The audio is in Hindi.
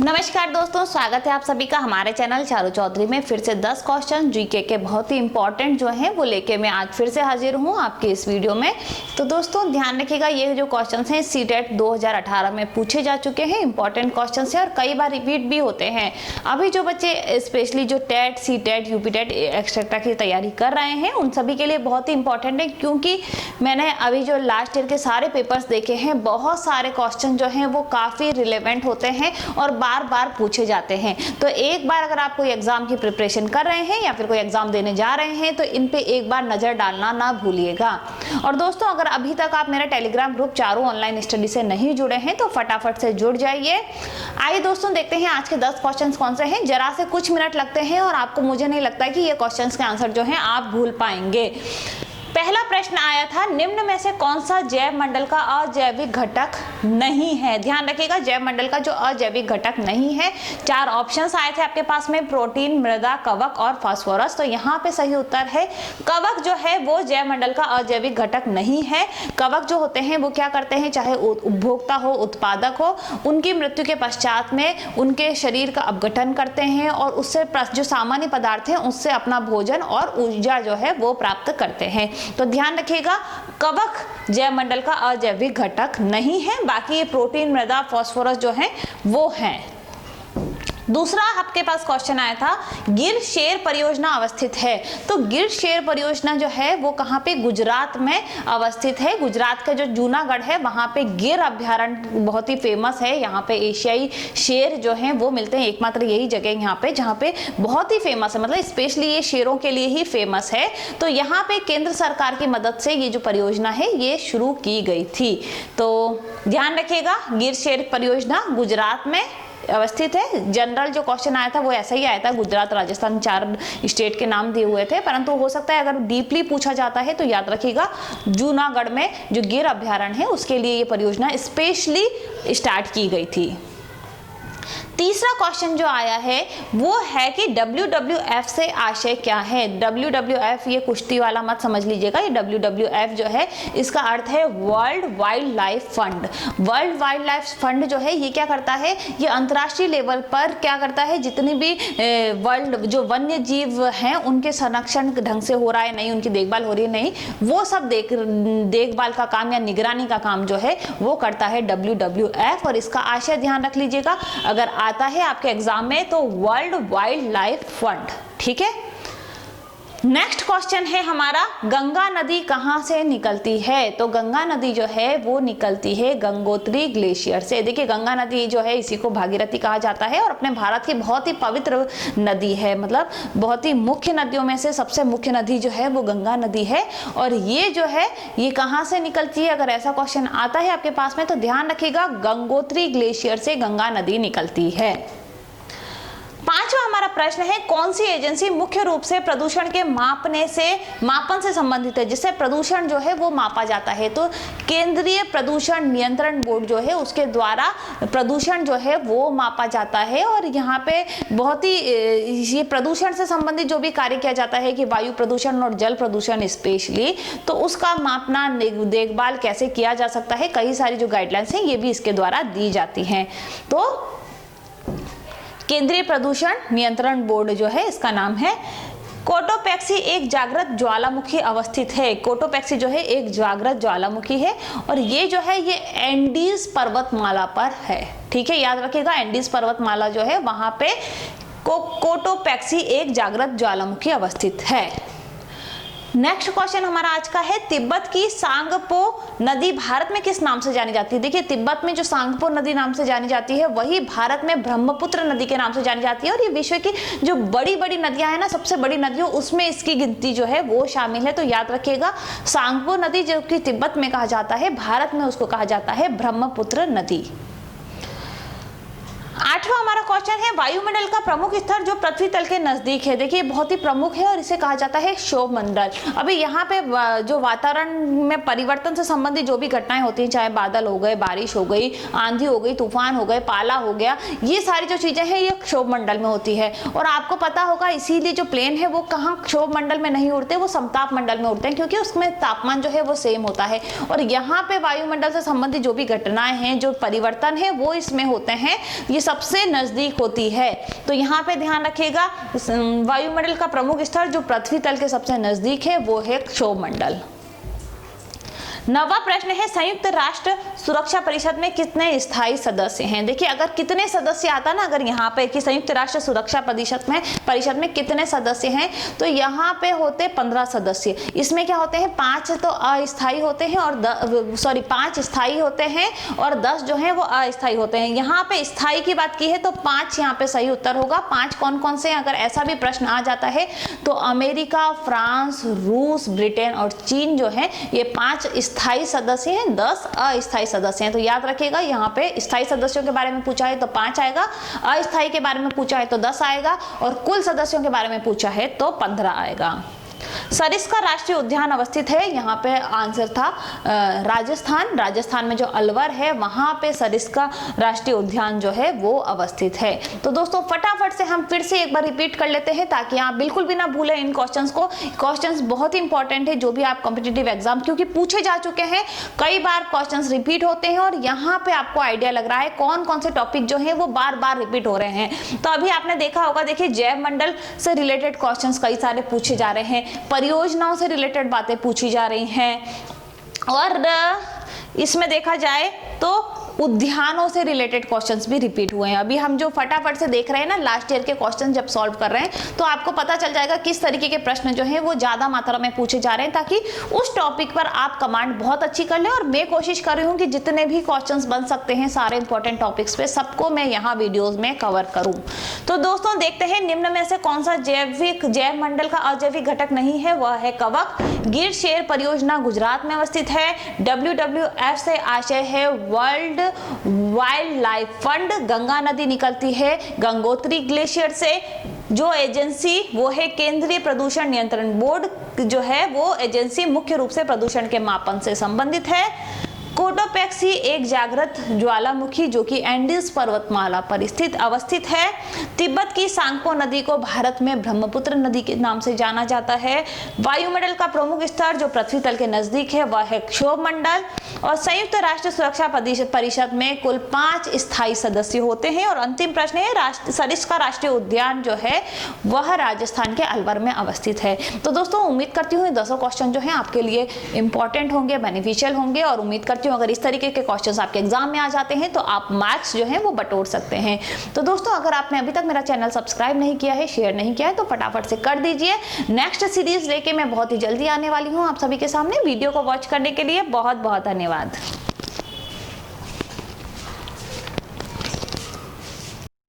नमस्कार दोस्तों, स्वागत है आप सभी का हमारे चैनल चारू चौधरी में। फिर से 10 क्वेश्चन जीके के बहुत ही इंपॉर्टेंट जो हैं वो लेके मैं आज फिर से हाजिर हूँ आपके इस वीडियो में। तो दोस्तों ध्यान रखिएगा, ये जो क्वेश्चंस हैं सीटेट 2018 में पूछे जा चुके हैं, इंपॉर्टेंट क्वेश्चंस हैं और कई बार रिपीट भी होते हैं। अभी जो बच्चे स्पेशली जो टेट, सीटेट, यूपीटेट एक्सेट्रा की तैयारी कर रहे हैं उन सभी के लिए बहुत ही इंपॉर्टेंट है, क्योंकि मैंने अभी जो लास्ट ईयर के सारे पेपर्स देखे हैं, बहुत सारे क्वेश्चन जो हैं वो काफ़ी रिलेवेंट होते हैं और बार बार पूछे जाते हैं। तो एक बार अगर आप कोई एग्जाम की प्रिपरेशन कर रहे हैं या फिर कोई एग्जाम देने जा रहे हैं तो इन पे एक बार नजर डालना ना भूलिएगा। और दोस्तों अगर अभी तक आप मेरे Telegram group Charu online study से नहीं जुड़े हैं तो फटाफट से जुड़ जाइए। आइए दोस्तों देखते हैं आज के 10 क्वेश्चन कौन से हैं। जरा से कुछ मिनट लगते हैं और आपको, मुझे नहीं लगता कि ये क्वेश्चन के आंसर जो है आप भूल पाएंगे। पहला प्रश्न आया था, निम्न में से कौन सा जैव मंडल का अजैविक घटक नहीं है। ध्यान रखिएगा, जैव मंडल का जो अजैविक घटक नहीं है, 4 ऑप्शंस आए थे आपके पास में, प्रोटीन, मृदा, कवक और फास्फोरस। तो यहाँ पे सही उत्तर है कवक जो है वो जैव मंडल का अजैविक घटक नहीं है। कवक जो होते हैं वो क्या करते हैं, चाहे उपभोक्ता हो, उत्पादक हो, उनकी मृत्यु के पश्चात में उनके शरीर का अपघटन करते हैं और उससे जो सामान्य पदार्थ हैं उससे अपना भोजन और ऊर्जा जो है वो प्राप्त करते हैं। तो ध्यान रखिएगा, कवक जैव मंडल का अजैविक घटक नहीं है, बाकी ये प्रोटीन, मृदा, फास्फोरस जो है वो हैं। दूसरा आपके पास क्वेश्चन आया था, गिर शेर परियोजना अवस्थित है। तो गिर शेर परियोजना जो है वो कहाँ पे, गुजरात में अवस्थित है। गुजरात का जो जूनागढ़ है वहां पे गिर अभ्यारण्य बहुत ही फेमस है। यहाँ पे एशियाई शेर जो हैं वो मिलते हैं, एकमात्र यही जगह यहाँ पे जहाँ पे बहुत ही फेमस है, मतलब स्पेशली ये शेरों के लिए ही फेमस है। तो यहाँ पे केंद्र सरकार की मदद से ये जो परियोजना है ये शुरू की गई थी। तो ध्यान रखिएगा, गिर शेर परियोजना गुजरात में अवस्थित है। जनरल जो क्वेश्चन आया था वो ऐसा ही आया था, गुजरात, राजस्थान 4 स्टेट के नाम दिए हुए थे, परंतु हो सकता है अगर डीपली पूछा जाता है तो याद रखिएगा जूनागढ़ में जो गिर अभ्यारण्य है उसके लिए ये परियोजना स्पेशली स्टार्ट की गई थी। तीसरा क्वेश्चन जो आया है वो है कि WWF से आशय क्या है। WWF ये कुश्ती वाला मत समझ लीजिएगा, ये WWF जो है इसका अर्थ है world wild life fund. World wild life fund जो है ये क्या करता है, ये अंतर्राष्ट्रीय लेवल पर क्या करता है, जितनी भी वर्ल्ड जो वन्य जीव हैं उनके संरक्षण ढंग से हो रहा है नहीं, उनकी देखभाल हो रही है नहीं, वो सब देखभाल का काम या निगरानी का काम जो है वो करता है WWF। और इसका आशय ध्यान रख लीजिएगा, अगर आता है आपके एग्जाम में तो वर्ल्ड वाइल्ड लाइफ फंड। ठीक है, नेक्स्ट क्वेश्चन है हमारा, गंगा नदी कहां से निकलती है। तो गंगा नदी जो है वो निकलती है गंगोत्री ग्लेशियर से। देखिए गंगा नदी जो है इसी को भागीरथी कहा जाता है और अपने भारत की बहुत ही पवित्र नदी है, मतलब बहुत ही मुख्य नदियों में से सबसे मुख्य नदी जो है वो गंगा नदी है। और ये जो है ये कहां से निकलती है, अगर ऐसा क्वेश्चन आता है आपके पास में तो ध्यान रखिएगा गंगोत्री ग्लेशियर से गंगा नदी निकलती है। पांचवा हमारा प्रश्न है, कौन सी एजेंसी मुख्य रूप से प्रदूषण के मापन से संबंधित है, जिससे प्रदूषण जो है वो मापा जाता है। तो केंद्रीय प्रदूषण नियंत्रण बोर्ड जो है उसके द्वारा प्रदूषण जो है वो मापा जाता है। और यहाँ पे बहुत ही ये प्रदूषण से संबंधित जो भी कार्य किया जाता है कि वायु प्रदूषण और जल प्रदूषण स्पेशली, तो उसका मापना, देखभाल कैसे किया जा सकता है, कई सारी जो गाइडलाइंस हैं ये भी इसके द्वारा दी जाती हैं। तो केंद्रीय प्रदूषण नियंत्रण बोर्ड जो है इसका नाम है। कोटोपैक्सी एक जागृत ज्वालामुखी अवस्थित है। कोटोपैक्सी जो है एक जागृत ज्वालामुखी है और ये जो है ये एंडीज पर्वतमाला पर है। ठीक है, याद रखिएगा एंडीज पर्वतमाला जो है वहां पे कोटोपैक्सी एक जागृत ज्वालामुखी अवस्थित है। नेक्स्ट क्वेश्चन हमारा आज का है, तिब्बत की सांगपो नदी भारत में किस नाम से जानी जाती है। देखिए तिब्बत में जो सांगपो नदी नाम से जानी जाती है वही भारत में ब्रह्मपुत्र नदी के नाम से जानी जाती है। और ये विश्व की जो बड़ी बड़ी नदियां हैं ना, सबसे बड़ी नदियों उसमें इसकी गिनती जो है वो शामिल है। तो याद रखिएगा सांगपो नदी जो कि तिब्बत में कहा जाता है, भारत में उसको कहा जाता है ब्रह्मपुत्र नदी। आठवां हमारा क्वेश्चन है, वायुमंडल का प्रमुख स्तर जो पृथ्वी तल के नजदीक है। देखिए बहुत ही प्रमुख है और इसे कहा जाता है क्षोभ मंडल। अभी यहाँ पे जो वातावरण में परिवर्तन से संबंधित जो भी घटनाएं होती हैं, चाहे बादल हो गए, बारिश हो गई, आंधी हो गई, तूफान हो गए, पाला हो गया, ये सारी जो चीजें हैं ये क्षोभ मंडल में होती है। और आपको पता होगा इसीलिए जो प्लेन है वो कहाँ क्षोभ मंडल में नहीं उड़ते, वो समताप मंडल में उड़ते हैं, क्योंकि उसमें तापमान जो है वो सेम होता है। और यहाँ पे वायुमंडल से संबंधित जो भी घटनाएं हैं, जो परिवर्तन है वो इसमें होते हैं। ये सबसे सबसे नजदीक होती है? तो यहाँ पे ध्यान रखिएगा, वायुमंडल का प्रमुख स्तर जो पृथ्वी तल के सबसे नजदीक है वो है क्षोभमंडल। 9वां प्रश्न है, संयुक्त राष्ट्र सुरक्षा परिषद में कितने स्थायी सदस्य हैं? देखिए, अगर कितने सदस्य आता ना, अगर यहाँ पे कि संयुक्त राष्ट्र सुरक्षा परिषद में कितने सदस्य हैं, तो यहाँ पे होते 15 सदस्य। इसमें क्या होते हैं, 5 तो अस्थायी होते हैं और 5 स्थायी होते हैं और 10 जो है वो अस्थायी होते हैं। यहाँ पे स्थायी की बात की है तो 5 यहाँ पे सही उत्तर होगा। 5 कौन कौन से हैं? अगर ऐसा भी प्रश्न आ जाता है तो अमेरिका, फ्रांस, रूस, ब्रिटेन और चीन जो है ये 5 स्थायी सदस्य हैं, 10 अस्थायी सदस्य हैं। तो याद रखिएगा, यहाँ पे स्थायी सदस्यों के बारे में पूछा है तो 5 आएगा, अस्थायी के बारे में पूछा है तो 10 आएगा और कुल सदस्यों के बारे में पूछा है तो 15 आएगा। सरिस्का राष्ट्रीय उद्यान अवस्थित है, यहाँ पे आंसर था राजस्थान में जो अलवर है वहां पे सरिस्का राष्ट्रीय उद्यान जो है वो अवस्थित है। तो दोस्तों फटाफट से हम फिर से एक बार रिपीट कर लेते हैं ताकि आप बिल्कुल भी ना भूलें इन क्वेश्चंस को। क्वेश्चंस बहुत ही इंपॉर्टेंट है, जो भी आप कॉम्पिटिटिव एग्जाम क्योंकि पूछे जा चुके हैं, कई बार क्वेश्चंस रिपीट होते हैं और यहाँ पे आपको आइडिया लग रहा है कौन कौन से टॉपिक जो है वो बार बार रिपीट हो रहे हैं। तो अभी आपने देखा होगा, देखिए जैव मंडल से रिलेटेड क्वेश्चंस कई सारे पूछे जा रहे हैं, परियोजनाओं से रिलेटेड बातें पूछी जा रही हैं और इसमें देखा जाए तो उद्यानों से रिलेटेड क्वेश्चंस भी रिपीट हुए हैं। अभी हम जो फटाफट से देख रहे हैं ना, लास्ट ईयर के क्वेश्चन जब सॉल्व कर रहे हैं तो आपको पता चल जाएगा किस तरीके के प्रश्न जो हैं वो ज्यादा मात्रा में पूछे जा रहे हैं, ताकि उस टॉपिक पर आप कमांड बहुत अच्छी कर लें। और मैं कोशिश कर रही हूँ कि जितने भी क्वेश्चंस बन सकते हैं सारे इंपॉर्टेंट टॉपिक्स पे सबको मैं यहाँ वीडियोज में कवर करूँ। तो दोस्तों देखते हैं निम्न में से कौन सा जैव मंडल का अजैविक घटक नहीं है, वह है कवक। गिर शेर परियोजना गुजरात में अवस्थित है। WWF से आशय है world wild life fund. Ganga नदी निकलती है गंगोत्री ग्लेशियर से। जो एजेंसी वो है केंद्रीय प्रदूषण नियंत्रण बोर्ड, जो है वो एजेंसी मुख्य रूप से प्रदूषण के मापन से संबंधित है। कोटोपैक्सी एक जागृत ज्वालामुखी जो कि एंडीज पर्वतमाला पर अवस्थित है। तिब्बत की सांगपो नदी को भारत में ब्रह्मपुत्र नदी के नाम से जाना जाता है। वायुमंडल का प्रमुख स्तर जो पृथ्वी तल के नजदीक है वह है क्षोभमंडल। और संयुक्त राष्ट्र सुरक्षा परिषद में कुल 5 स्थायी सदस्य होते हैं। और अंतिम प्रश्न है, सरिस्का राष्ट्रीय उद्यान जो है वह राजस्थान के अलवर में अवस्थित है। तो दोस्तों उम्मीद करती हूँ 10 क्वेश्चन जो है आपके लिए इंपॉर्टेंट होंगे, बेनिफिशियल होंगे और उम्मीद करती हूँ अगर इस तरीके के क्वेश्चंस आपके एग्जाम में आ जाते हैं तो आप मार्क्स जो हैं वो बटोर सकते हैं। तो दोस्तों अगर आपने अभी तक मेरा चैनल सब्सक्राइब नहीं किया है, शेयर नहीं किया है तो फटाफट से कर दीजिए। नेक्स्ट सीरीज लेके मैं बहुत ही जल्दी आने वाली हूँ आप सभी के सामने। वीडियो को वॉच करने के लिए बहुत बहुत धन्यवाद।